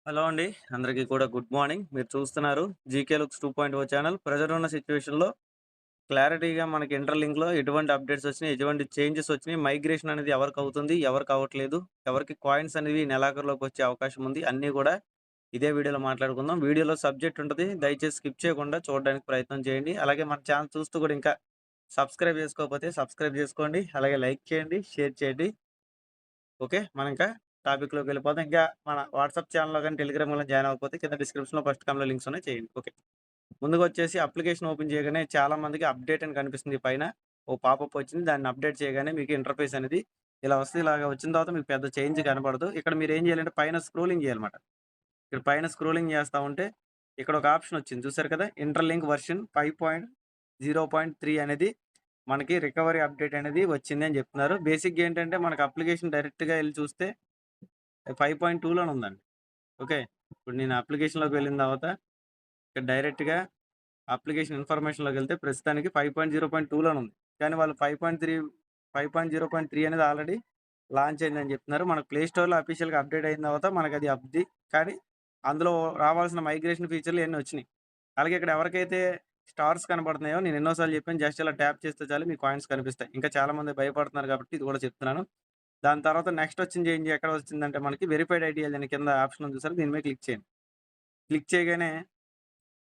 Hello అండి. అందరికీ కూడా గుడ్ మార్నింగ్. మీరు చూస్తున్నారు 'జీకే లుక్స్ 2.0' ఛానల్. ప్రెజెంట్ ఉన్న సిట్యుయేషన్‌లో క్లారిటీగా మనకి ఇంటర్‌లింక్‌లో ఎటువంటి అప్డేట్స్ వచ్చినాయి, ఎటువంటి చేంజెస్ వచ్చినాయి, మైగ్రేషన్ అనేది ఎవరికవుతుంది, ఎవరికి అవ్వట్లేదు, ఎవరికి కాయిన్స్ అనేవి ఈ నెలాఖరులోకి వచ్చే అవకాశం ఉంది. అన్నీ కూడా ఇదే వీడియోలో మాట్లాడుకుందాం. వీడియోలో సబ్జెక్ట్ ఉంటది. దయచేసి స్కిప్ చేయకుండా చూడడానికి ప్రయత్నం చేయండి. అలాగే మన ఛానల్ చూస్తూ కూడా ఇంకా సబ్స్క్రైబ్ చేసుకోకపోతే సబ్స్క్రైబ్ చేసుకోండి. అలాగే లైక్ చేయండి, షేర్ చేయండి. ఓకే. మనం ఇంకా టాపిక్‌లోకి వెళ్ళిపోదాం. ఇంకా మన వాట్సాప్ ఛానెల్‌లో గాని, టెలిగ్రామ్‌లో గాని జాయిన్ అవ్వకపోతే కింద డిస్క్రిప్షన్‌లో ఫస్ట్ కామెంట్‌లో లింక్స్ ఉన్నాయి చేయండి. ఓకే. ముందుగా వచ్చేసి అప్లికేషన్ ఓపెన్ చేయగానే చాలా మందికి అప్డేట్ అని కనిపిస్తుంది పైన. ఓ పాపప్ వచ్చింది. దాన్ని అప్డేట్ చేయగానే మీకు ఇంటర్ఫేస్ అనేది ఇలా వస్తది. ఇలాగ వచ్చిన తర్వాత మీకు పెద్ద చేంజ్ కనపడదు. ఇక్కడ మీరు ఏం చేయాలంటే పైన స్క్రోలింగ్ చేయాలన్నమాట. ఇక్కడ పైన స్క్రోలింగ్ చేస్తా ఉంటే ఇక్కడ ఒక ఆప్షన్ వచ్చింది. చూసారు కదా! ఇంటర్‌లింక్ వెర్షన్ 5.0.3 అనేది మనకి రికవరీ అప్డేట్ అనేది వచ్చింది అని చెప్తున్నారు. బేసిక్‌గా ఏంటంటే మనకు అప్లికేషన్ డైరెక్ట్‌గా ఎళ్లి చూస్తే 5.2 ఉందండి. ఓకే. ఇప్పుడు నేను అప్లికేషన్‌లోకి వెళ్ళిన తర్వాత ఇక్కడ డైరెక్ట్‌గా అప్లికేషన్ ఇన్ఫర్మేషన్‌లోకెళ్తే ప్రస్తుతానికి 5.0.2 ఉంది. కానీ వాళ్ళు 5.0.3 అనేది ఆల్రెడీ లాంచ్ అయిందని చెప్తున్నారు. మనకు ప్లే స్టోర్‌లో అఫీషియల్‌గా అప్డేట్ అయిన తర్వాత మనకది అబ్ది. కానీ అందులో రావాల్సిన మైగ్రేషన్ ఫీచర్‌లు ఇయన్నీ వచ్చినియి. అలాగే ఇక్కడ ఎవరికైతే స్టార్స్ కనపడుతున్నాయో నేను ఎన్నో సార్లు చెప్పాను. జస్ట్ ఇలా ట్యాప్ చేస్తే చాలు మీ కాయిన్స్ కనిపిస్తాయి. ఇంకా చాలామంది భయపడుతున్నారు కాబట్టి ఇది కూడా చెప్తున్నాను. దాని తర్వాత నెక్స్ట్ వచ్చిన చేంజ్ ఎక్కడ వచ్చిందంటే మనకి వెరిఫైడ్ ఐడీఎల్ అని కింద ఆప్షన్ ఉంది చూసారా? దీని మీద క్లిక్ చేయండి. క్లిక్ చేయగానే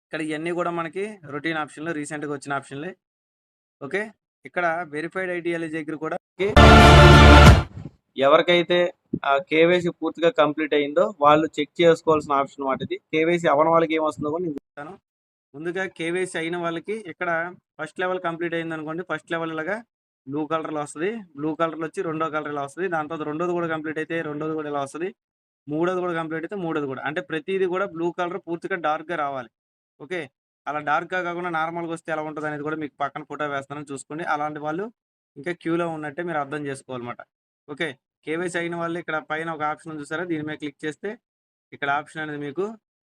ఇక్కడ ఇయన్నీ కూడా మనకి రొటీన్ ఆప్షన్‌లు రీసెంట్‌గా వచ్చిన ఆప్షన్‌లే. ఓకే. ఇక్కడ వెరిఫైడ్ ఐడీఎల్ దగ్గర కూడా ఎవరికైతే కేవైసీ పూర్తిగా కంప్లీట్ అయిందో వాళ్ళు చెక్ చేసుకోవాల్సిన ఆప్షన్ మాట ఇది. కేవైసీ అవ్వని వాళ్ళకి ఏమొస్తుందో కూడా నేను చెప్తాను. ముందుగా కేవైసీ అయిన వాళ్ళకి ఇక్కడ ఫస్ట్ లెవెల్ కంప్లీట్ అయిందనుకోండి. ఫస్ట్ లెవెల్ ఇలాగా బ్లూ కలర్‌లో వస్తది. బ్లూ కలర్‌లో వచ్చి రెండో కలర్ ఇలా వస్తది. దాని తర్వాత రెండోది కూడా కంప్లీట్ అయితే రెండోది కూడా ఇలా వస్తది. మూడోది కూడా కంప్లీట్ అయితే మూడోది కూడా. అంటే ప్రతీది కూడా బ్లూ కలర్ పూర్తిగా డార్క్‌గా రావాలి. ఓకే. అలా డార్క్‌గా కాకుండా నార్మల్‌గా వస్తే ఎలా ఉంటదనేది కూడా మీకు పక్కన ఫోటో వేస్తాను చూసుకోండి. అలాంటి వాళ్ళు ఇంకా క్యూలో ఉన్నట్టే మీరు అర్థం చేసుకోవాలన్నమాట. ఓకే. కేవైసీ అయిన వాళ్ళు ఇక్కడ పైన ఒక ఆప్షన్ ఉంది చూసారా? దీని మీద క్లిక్ చేస్తే ఇక్కడ ఆప్షన్ అనేది మీకు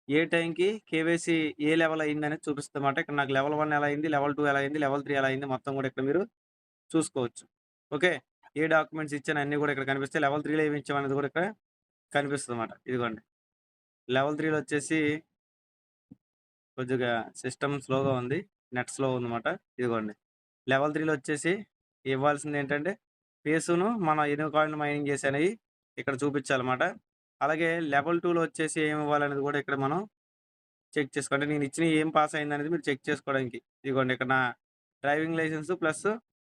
ఏ టైంకి కేవైసీ ఏ లెవెల్ అయిందనేది చూపిస్తదన్నమాట. ఇక్కడ నాకు లెవెల్ 1 ఎలా అయింది, లెవెల్ 2 ఎలా అయింది, లెవెల్ 3 ఎలా అయింది మొత్తం కూడా ఇక్కడ మీరు చూసుకోవచ్చు. ఓకే. ఏ డాక్యుమెంట్స్ ఇచ్చాను అన్నీ కూడా ఇక్కడ కనిపిస్తాయి. లెవెల్ 3లో ఏమి ఇచ్చామనేది కూడా ఇక్కడ కనిపిస్తదన్నమాట. ఇదిగోండి. లెవెల్ 3లో వచ్చేసి కొద్దిగా సిస్టమ్ స్లోగా ఉంది. నెట్ స్లో ఉందన్నమాట. ఇదిగోండి. లెవెల్ 3లో వచ్చేసి ఇవ్వాల్సిందేంటంటే ఫేసును మన ఎన్ని కాయిన్‌లు మైనింగ్ చేశానయి ఇక్కడ చూపించాలన్నమాట. అలాగే లెవెల్ 2లో వచ్చేసి ఏమి ఇవ్వాలనేది కూడా ఇక్కడ మనం చెక్ చేసుకోండి. నేను ఇచ్చినయి ఏం పాస్ అయిందనేది మీరు చెక్ చేసుకోవడానికి. ఇదిగోండి ఇక్కడ నా డ్రైవింగ్ లైసెన్స్ ప్లస్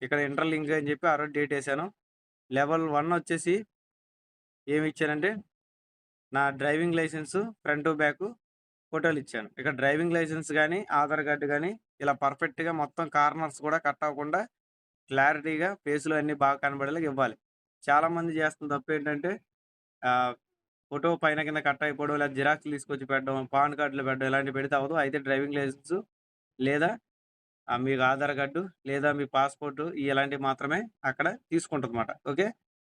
ఇక్కడ ఇంటర్‌లింక్ అని చెప్పి ఆ రోజు డేట్ ఏసాను. లెవెల్ 1 వచ్చేసి ఏమిచ్చానంటే నా driving licence front to back ఫోటోలిచ్చాను. ఇక్కడ డ్రైవింగ్ లైసెన్స్ గాని, ఆధార్ కార్డ్ గాని ఇలా పర్ఫెక్ట్‌గా మొత్తం కార్నర్స్ కూడా కట్ అవ్వకుండా క్లారిటీగా ఫేస్‌లో అన్నీ బాగా కనబడేలాగా ఇవ్వాలి. చాలామంది చేస్తున్న తప్పేంటంటే ఆహ్, ఫోటో పైన కింద కట్ అయిపోవడం, లేదా జిరాక్స్‌లు తీసుకొచ్చి పెట్టడం, పాన్ కార్డ్‌లు పెట్టడం ఇలాంటివి పెడితే అవ్వదు. అయితే డ్రైవింగ్ లైసెన్స్ లేదా మీకు ఆధార్ కార్డు లేదా మీ పాస్‌పోర్ట్ ఇలాంటివి మాత్రమే అక్కడ తీసుకుంటదన్నమాట. ఓకే.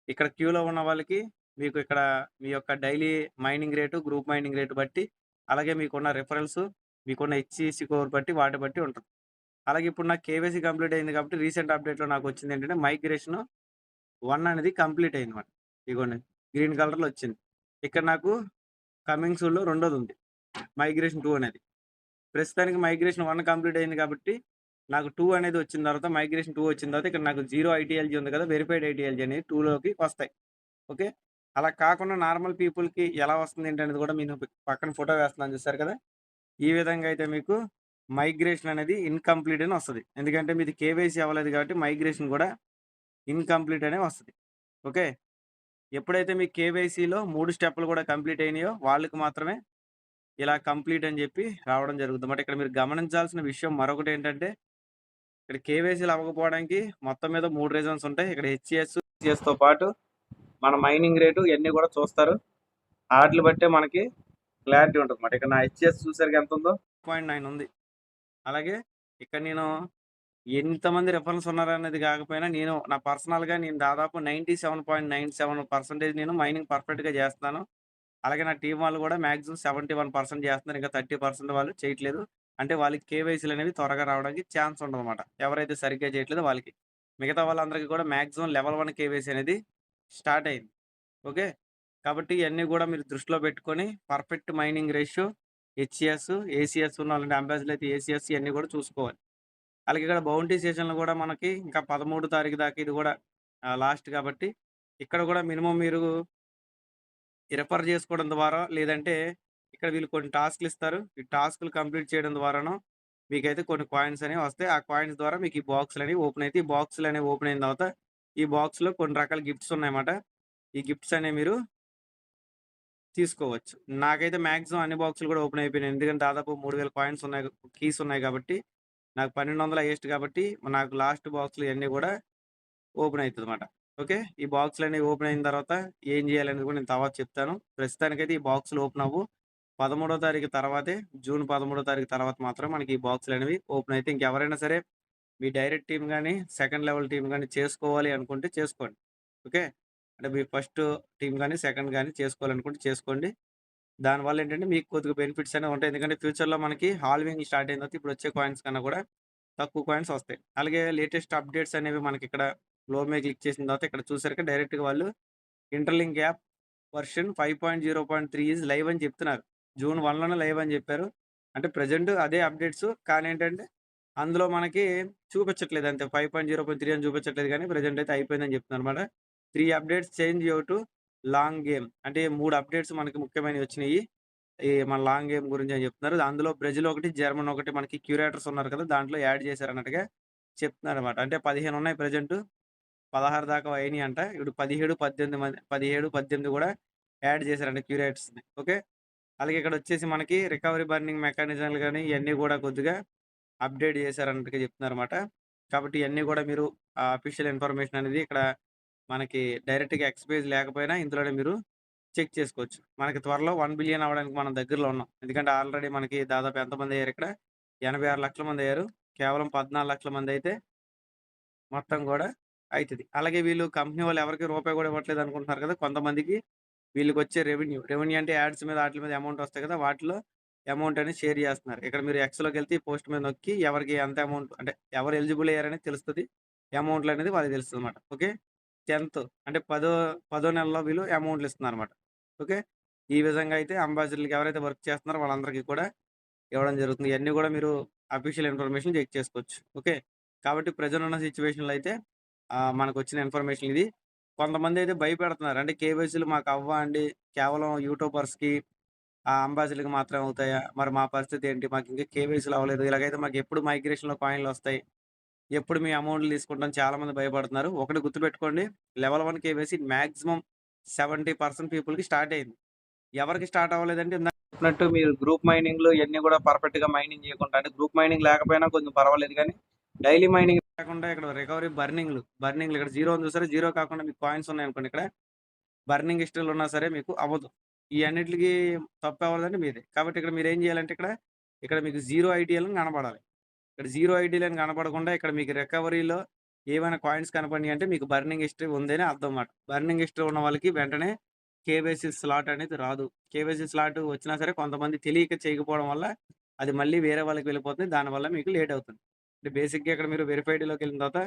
ఇక్కడ క్యూలో ఉన్న వాళ్ళకి మీకు ఇక్కడ మీ యొక్క daily mining rate, group mining rate బట్టి, అలాగే మీకున్న రిఫరల్స్, మీకున్న హెచ్‌సిసి స్కోర్ బట్టి వాటి బట్టి ఉంటది. అలాగే ఇప్పుడు నాకు కేవైసీ కంప్లీట్ అయింది కాబట్టి రీసెంట్ అప్డేట్‌లో నాకొచ్చిందేంటంటే మైగ్రేషన్ 1 అనేది కంప్లీట్ అయిందన్నమాట. ఇగోండి గ్రీన్ కలర్‌లో వచ్చింది. ఇక్కడ నాకు కమింగ్ సూన్‌లో రెండోదుంది. మైగ్రేషన్ 2 అనేది. ప్రస్తుతానికి మైగ్రేషన్ 1 కంప్లీట్ అయింది కాబట్టి, నాకు 2 అనేది వచ్చిన తర్వాత మైగ్రేషన్ 2 వచ్చిన తర్వాత ఇక్కడ నాకు 0 ఐటీఎల్‌జీ ఉంది కదా! వెరిఫైడ్ ఐటీఎల్‌జీ అనేది 2లోకి వస్తాయి. ఓకే. అలా కాకుండా నార్మల్ పీపుల్‌కి ఎలా వస్తుంది ఏంటనేది కూడా నేను పక్కన ఫోటో వేస్తున్నాను చూసారు కదా! ఈ విధంగా అయితే మీకు మైగ్రేషన్ అనేది ఇన్‌కంప్లీట్ అని వస్తది. ఎందుకంటే మీది కేవైసీ అవ్వలేదు కాబట్టి మైగ్రేషన్ కూడా ఇన్‌కంప్లీట్ అనే వస్తది. ఓకే. ఎప్పుడైతే మీ కేవైసీలో 3 స్టెప్పులు కూడా కంప్లీట్ అయినాయో వాళ్ళకి మాత్రమే ఇలా కంప్లీట్ అని చెప్పి రావడం జరుగుతుందన్నమాట. ఇక్కడ మీరు గమనించాల్సిన విషయం మరొకటేంటంటే, ఇక్కడ కేవైసీలు అవ్వకపోవడానికి మొత్తం మీద 3 రీజన్స్ ఉంటాయి. ఇక్కడ హెచ్‌సిఎస్‌తో పాటు మన మైనింగ్ రేటు ఇయన్నీ కూడా చూస్తారు. ఆటిలి బట్టే మనకి క్లారిటీ ఉంటదన్నమాట. ఇక్కడ నా హెచ్‌సిఎస్ చూసారుగా ఎంతుందో 0.9 ఉంది. అలాగే ఇక్కడ నేను ఎంతమంది రిఫరన్స్ ఉన్నారనేది కాకపోయినా నా పర్సనల్‌గా నేను దాదాపు 97.97% నేను మైనింగ్ పర్ఫెక్ట్‌గా చేస్తున్నాను. అలాగే నా టీమ్ వాళ్ళు కూడా మాక్సిమం 71% చేస్తున్నారు. ఇంకా 30% వాళ్ళు చేయట్లేదు. అంటే వాళ్ళకి కేవైసీలనేవి త్వరగా రావడానికి ఛాన్స్ ఉండదన్నమాట. ఎవరైతే సరిగ్గా చేయట్లేదో వాళ్ళకి. మిగతా వాళ్ళందరికీ కూడా మాక్సిమం లెవెల్ 1 కేవైసీ అనేది స్టార్ట్ అయింది. ఓకే. కాబట్టి ఇయన్నీ గూడా మీరు దృష్టిలో పెట్టుకొని perfect mining ratio, HCS, ACS ఉన్నోళ్ళంటే అంబాసిడర్‌లు అయితే ఏసీఎస్ ఇయన్నీ గూడా చూసుకోవాలి. అలాగే ఇక్కడ బౌంటీ సెషన్‌లు గూడా మనకి ఇంకా 13 తారీఖు దాకా ఇది గూడా లాస్ట్ కాబట్టి ఇక్కడ గూడా మినిమమ్ మీరు రిఫర్ చేసుకోవడం ద్వారా లేదంటే ఇక్కడ వీళ్ళు కొన్ని టాస్క్‌లు ఇస్తారు. ఈ టాస్క్‌లు కంప్లీట్ చేయడం ద్వారానో మీకైతే కొన్ని కాయిన్స్ అనేవి వస్తాయి. ఆ కాయిన్స్ ద్వారా మీకు ఈ బాక్సులనేవి ఓపెన్ అయితాయి. ఈ బాక్సులనేవి ఓపెన్ అయిన తర్వాత ఈ బాక్స్‌లో కొన్ని రకాల గిఫ్ట్స్ ఉన్నాయన్నమాట. ఈ గిఫ్ట్స్ అనేవి మీరు తీసుకోవచ్చు. నాకైతే మాక్సిమం అన్ని బాక్సులు కూడా ఓపెన్ అయిపోయినాయి. ఎందుకంటే దాదాపు 3000 కాయిన్స్ ఉన్నాయి. కీస్ ఉన్నాయి కాబట్టి నాకు 1200 హైయెస్ట్ కాబట్టి నాకు లాస్ట్ బాక్స్‌లు ఇయన్నీ కూడా ఓపెన్ అయితదన్నమాట. ఓకే. ఈ బాక్స్‌లన్నీ ఓపెన్ అయిన తర్వాత ఏం చేయాలనేది కూడా నేను తర్వాత చెప్తాను. ప్రస్తుతానికైతే ఈ బాక్స్‌లు ఓపెన్ అవ్వవు. 13 తారీఖు తర్వాతే జూన్ 13 తారీఖు తర్వాత మాత్రం మనకి ఈ బాక్స్‌లనేవి ఓపెన్ అయితాయి. ఇంకెవరైనా సరే మీ డైరెక్ట్ టీమ్ గాని, సెకండ్ లెవెల్ టీమ్ గాని చేసుకోవాలి అనుకుంటే చేసుకోండి. ఓకే. అంటే మీ ఫస్ట్ టీమ్ గాని, సెకండ్ గాని చేసుకోవాలనుకుంటే చేసుకోండి. దానివల్ల ఏంటంటే మీకు కొద్దిగా బెనిఫిట్స్ అనేవి ఉంటాయి. ఎందుకంటే ఫ్యూచర్‌లో మనకి హాల్వింగ్ స్టార్ట్ అయిన తర్వాత ఇప్పుడొచ్చే కాయిన్స్ కన్నా కూడా తక్కువ కాయిన్స్ వస్తాయి. అలాగే లేటెస్ట్ అప్డేట్స్ అనేవి మనకిక్కడ గ్లో మీద క్లిక్ చేసిన తర్వాత ఇక్కడ చూసారుగా డైరెక్ట్‌గా వాళ్ళు interlink app version 5.0.3 is live అని చెప్తున్నారు. జూన్ 1లోనే లైవ్ అని చెప్పారు. అంటే ప్రెజెంట్ అదే అప్డేట్స్ కానీ ఏంటంటే అందులో మనకి చూపించట్లేదు అంతే. 5.0.3 అని చూపించట్లేదు గానీ ప్రెజెంట్ అయితే అయిపోయిందని చెప్తున్నారన్నమాట. 3 updates change you to long game. అంటే 3 అప్డేట్స్ మనకి ముఖ్యమైనవి వచ్చినియి. ఈ మన లాంగ్ గేమ్ గురించి అని చెప్తున్నారు. అందులో బ్రెజిల్ ఒకటి, జర్మన్ ఒకటి మనకి క్యూరేటర్స్ ఉన్నారు కదా! దాంట్లో యాడ్ చేశారన్నట్టుగా చెప్తున్నారన్నమాట. అంటే 15 ఉన్నాయి ప్రెజెంట్. 16 దాకా అయినియంట. ఇప్పుడు 17, 18 మంది 17, 18 కూడా యాడ్ చేశారంట క్యూరేటర్స్‌ని. ఓకే. అలాగే ఇక్కడొచ్చేసి మనకి రికవరీ బర్నింగ్ మెకానిజంలు గాని ఇయన్నీ గూడా కొద్దిగా అప్‌డేట్ చేశారన్నట్టుగా చెప్తున్నారన్నమాట. కాబట్టి ఇయన్నీ గూడా మీరు అఫీషియల్ ఇన్ఫర్మేషన్ అనేది ఇక్కడ మనకి డైరెక్ట్‌గా ఎక్స్ పేజ్ లేకపోయినా ఇందులోనే మీరు చెక్ చేసుకోవచ్చు. మనకి త్వరలో 1,000,000,000 అవ్వడానికి మనం దగ్గరలో ఉన్నాం. ఎందుకంటే ఆల్రెడీ మనకి దాదాపు ఎంతమందయ్యారిక్కడ 86,00,000 మందయ్యారు. కేవలం 14,00,000 మందయితే మొత్తం గూడా అయితది. అలాగే వీళ్ళు కంపెనీ వాళ్ళు ఎవరికీ రూపాయి గూడా ఇవ్వట్లేదు అనుకుంటున్నారు కదా! కొంతమందికి వీళ్ళకొచ్చే రెవెన్యూ. రెవెన్యూ అంటే యాడ్స్ మీద ఆటిల మీద అమౌంట్ వస్తాయి కదా! వాటిలో అమౌంట్ అనేది షేర్ జేస్తున్నారు. ఇక్కడ మీరు ఎక్స్‌లోకెళ్తే ఈ పోస్ట్ మీద నొక్కి ఎవరికి ఎంత అమౌంట్ అంటే ఎవరు ఎలిజిబుల్ అయ్యారనేది తెలుస్తది. అమౌంట్‌లనేది వాళ్ళకి తెలుస్తదన్నమాట. ఓకే. 10థ్ అంటే పదో నెలలో వీళ్ళు అమౌంట్‌లు ఇస్తున్నారన్నమాట. ఓకే. ఈ విధంగా అయితే అంబాసిడర్‌లకి ఎవరైతే వర్క్ చేస్తున్నారో వాళ్ళందరికీ కూడా ఇవ్వడం జరుగుతుంది. ఇయన్నీ గూడా మీరు అఫీషియల్ ఇన్ఫర్మేషన్ చెక్ చేసుకోవచ్చు. ఓకే. కాబట్టి ప్రెజెంట్ ఉన్న సిట్యుయేషన్‌లో అయితే మనకొచ్చిన ఇన్ఫర్మేషన్ ఇది. కొంతమందైతే భయపెడుతున్నారు. అంటే కేవైసీలు మాకవ్వా అండి? కేవలం యూట్యూబర్స్‌కి అంబాసిడర్‌లకి మాత్రమే అవుతాయా? మరి మా పరిస్థితి ఏంటి? మాకింకా కేవైసీలు అవ్వలేదు. ఇలాగైతే మాకెప్పుడు మైగ్రేషన్‌లో కాయిన్‌లొస్తాయి? ఎప్పుడు మీ అమౌంట్‌లు తీసుకుంటాం? చాలా మంది భయపడుతున్నారు. ఒకటి గుర్తుపెట్టుకోండి. లెవెల్ 1 కేవైసీ మాక్సిమం 70% పీపుల్‌కి స్టార్ట్ అయింది. ఎవరికి స్టార్ట్ అవ్వలేదంటే ఇందాక చెప్పినట్టు మీరు గ్రూప్ మైనింగ్‌లు ఇయన్నీ గూడా పర్ఫెక్ట్‌గా మైనింగ్ చేయకుండా అంటే గ్రూప్ మైనింగ్ లేకపోయినా కొంచెం పర్వాలేదు గానీ, డైలీ మైనింగ్ లేకుండా ఇక్కడ రికవరీ బర్నింగ్‌లు ఇక్కడ జీరో ఉంది చూసారా? జీరో కాకుండా మీకు కాయిన్స్ ఉన్నాయనుకోండి ఇక్కడ బర్నింగ్ హిస్టరీలో ఉన్నా సరే మీకు అవ్వదు. ఈ అన్నిట్లికి తప్పెవరిదంటే మీదే. కాబట్టి ఇక్కడ మీరేం చేయాలంటే ఇక్కడ మీకు జీరో ఐడీలని కనపడాలి. ఇక్కడ జీరో ఐడీలని కనపడకుండా ఇక్కడ మీకు రికవరీలో ఏవైనా కాయిన్స్ కనపడినియంటే మీకు బర్నింగ్ హిస్టరీ ఉందని అర్థం మాట. బర్నింగ్ హిస్టరీ ఉన్న వాళ్ళకి వెంటనే కేవైసీ స్లాట్ అనేది రాదు. కేవైసీ స్లాట్ వచ్చినా సరే కొంతమంది తెలియక చేయకపోవడం వల్ల అది మళ్ళీ వేరే వాళ్ళకి వెళ్ళిపోతుంది. దానివల్ల మీకు లేట్ అవుతుంది. అంటే బేసిక్‌గా ఇక్కడ మీరు వెరిఫైడ్‌లోకెళ్ళిన తర్వాత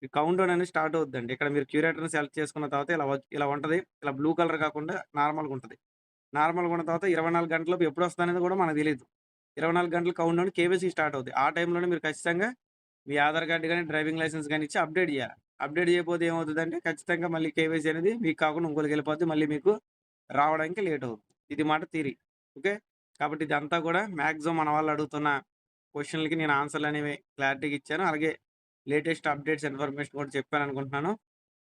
ఈ కౌంట్‌డౌన్ అనేది స్టార్ట్ అవుద్దండి. ఇక్కడ మీరు క్యూరేటర్‌ని సెలెక్ట్ చేసుకున్న తర్వాత ఇలా ఉంటది. ఇలా బ్లూ కలర్ కాకుండా నార్మల్‌గా ఉంటది. నార్మల్‌గా ఉన్న తర్వాత 24 గంటలలోపు ఎప్పుడొస్తదనేది కూడా మనకు తెలీదు. 24 గంటలు కౌంట్‌డౌన్ కేవైసీ స్టార్ట్ అవుద్ది. ఆ టైంలోనే మీరు ఖచ్చితంగా మీ ఆధార్ కార్డ్ గాని, డ్రైవింగ్ లైసెన్స్ గాని ఇచ్చి అప్‌డేట్ జేయాలి. అప్‌డేట్ చేయకపోతే ఏమవుతదంటే ఖచ్చితంగా మళ్ళీ కేవైసీ అనేది మీకు కాకుండా ఇంకోళ్ళకెళ్ళిపోద్ది. మళ్ళీ మీకు రావడానికి లేట్ అవుద్ది. ఇది మాట థియరీ. ఓకే. కాబట్టి ఇదంతా కూడా మాక్సిమం మన వాళ్ళు అడుగుతున్న క్వెషన్‌లకి నేను ఆన్సర్‌లనేవి క్లారిటీగా ఇచ్చాను. అలాగే లేటెస్ట్ అప్డేట్స్ ఇన్ఫర్మేషన్ కూడా చెప్పాననుకుంటున్నాను.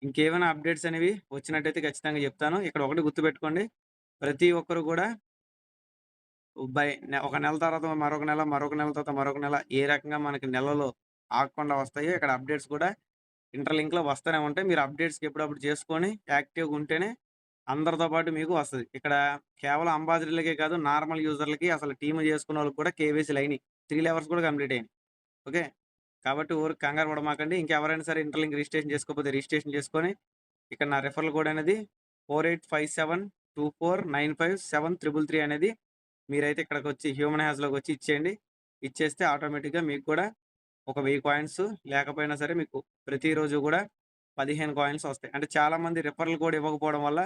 ఇంకేమైనా అప్డేట్స్ అనేవి వచ్చినట్టయితే ఖచ్చితంగా చెప్తాను. ఇక్కడ ఒకటి గుర్తుపెట్టుకోండి. ప్రతి ఒక్కరు కూడా ఒక నెల తర్వాత మరొక నెల, మరొక నెల తర్వాత మరొక నెల ఏ రకంగా మనకి నెలలో ఆగకుండా వస్తాయో ఇక్కడ అప్డేట్స్ కూడా ఇంటర్‌లింక్‌లో వస్తూనే ఉంటాయి. మీరు అప్డేట్స్‌కి ఎప్పుడప్పుడు చేసుకొని యాక్టివ్‌గా ఉంటేనే అందరితో పాటు మీకు వస్తది. ఇక్కడ కేవలం అంబాసిడర్‌లకే కాదు నార్మల్ యూజర్‌లకి అసలు టీమ్ చేసుకున్నోళ్ళకి కూడా కేవైసీ‌లయినియి. 3 లెవర్స్ కూడా కంప్లీట్ అయినియి. ఓకే. కాబట్టి ఊరికే కంగారు పడమాకండి. ఇంకెవరైనా సరే ఇంటర్‌లింక్ రిజిస్ట్రేషన్ చేసుకోకపోతే రిజిస్ట్రేషన్ చేసుకొని ఇక్కడ నా రిఫరల్ కోడ్ అనేది 485724957333 అనేది మీరైతే ఇక్కడికొచ్చి హ్యూమన్ హ్యాస్‌లోకొచ్చి ఇచ్చేయండి. ఇచ్చేస్తే ఆటోమేటిక్‌గా మీకు కూడా ఒక 1000 కాయిన్స్ లేకపోయినా సరే మీకు ప్రతిరోజు గూడా 15 కాయిన్స్ వస్తాయి. అంటే చాలామంది రిఫరల్ కోడ్ ఇవ్వకపోవడం వల్ల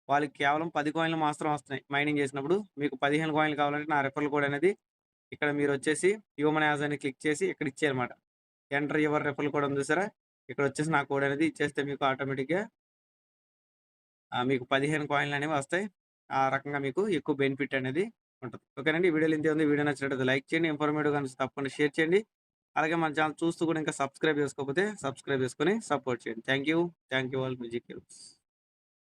వాళ్ళకి కేవలం 10 కాయిన్‌లు మాత్రం వస్తున్నాయి మైనింగ్ చేసినప్పుడు. మీకు 15 కాయిన్‌లు కావాలంటే నా రిఫరల్ కోడ్ అనేది ఇక్కడ మీరొచ్చేసి హ్యూమన్ యాజ్ అని క్లిక్ చేసి ఇక్కడ ఇచ్చేయాలన్నమాట. ఎంటర్ యువర్ రిఫరల్ కోడ్ ఉంది చూసారా? ఇక్కడొచ్చేసి నా కోడ్ అనేది ఇచ్చేస్తే మీకు ఆటోమేటిక్‌గా మీకు 15 కాయిన్‌లనేవి వస్తాయి. ఆ రకంగా మీకు ఎక్కువ బెనిఫిట్ అనేది ఉంటది. ఓకేనండి. ఈ వీడియోలో ఇంతే ఉంది. వీడియో నచ్చినట్లయితే లైక్ చేయండి. ఇన్ఫర్మేటివ్‌గా అనిపిస్తే తప్పకుండా షేర్ చేయండి. అలాగే మన ఛానెల్ చూస్తూ కూడా ఇంకా సబ్స్క్రైబ్ చేసుకోకపోతే సబ్స్క్రైబ్ చేసుకొని సపోర్ట్ చేయండి. Thank you. Thank you all music hills.